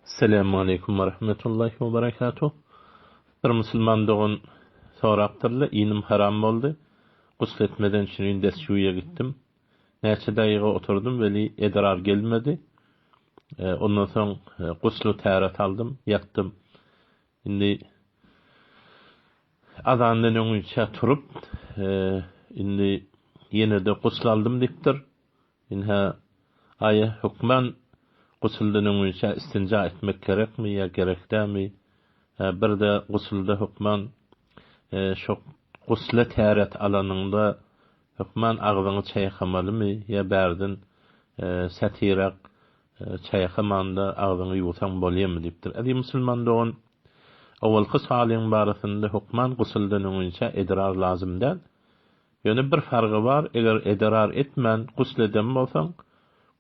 Selamun Aleyküm ve Rahmetullahi ve Berekatuhu. Bir Müslüman doğun soraptırlı, inim haram oldu. Gusl etmeden şunun desçuya gittim. Neçe dakiga oturdum, veli edrar gelmedi. Ondan sonra guslu taharet aldım, yattım. Şimdi azandan önce turup, şimdi yine de gusl aldım diptir. İnha aya hukman gusuldan önce istinca etmek gerek mi ya gerek değil mi? Bir de gusulda hukman şu gusle taharet alanında hukman ağzını çayxamalı mı ya berdin satirak çayxamanda ağzını yutan bolýar mı dipdir. Adi musulman doğun awalky salyn barasynda hukman gusuldan önce edrar lazım da. Ýöne bir fargy var, eger edrar etmän gusleden bolsaň,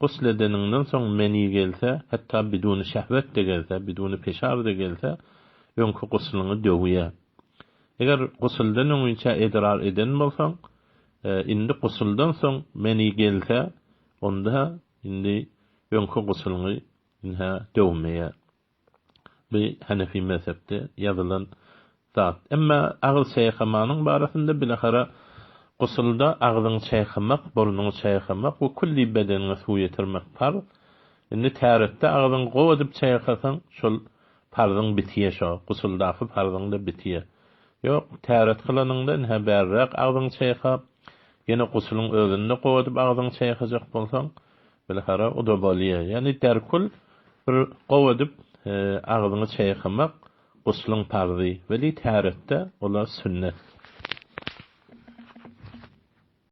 gusledeninden soň meni gelse, hatta biduni şehvet de gelse, biduni peşar da gelse, öňkü gusylyňy döwýär. Eger gusuldan önce edrar eden bolsaň, indi gusuldan soň meni gelse, onda indi öňkü gusylyňy inha döwmeýär. Bu Hanefi mezhepde ýazylan zat. Emma agyl çayxamanyň barasynda bilahara gusulda agzyň çayxamak, burnuň çayxamak we kulli bedeniňe suw ýetirmek par. Indi täretde agzyň gowadyp çayxasaň, şol parzyň bitýär şo. Gusuldaky parzyň da bitýär. Ýok, täret kılanyňda haberrak agzyň çayxap, ýene gusulyň özünde gowadyp agzyň çayxajak bolsaň, bilahara o da bolýar. Ýani derkul bir gowadyp agzyny çayxamak gusulyň parzy, weli täretde olar sünnet.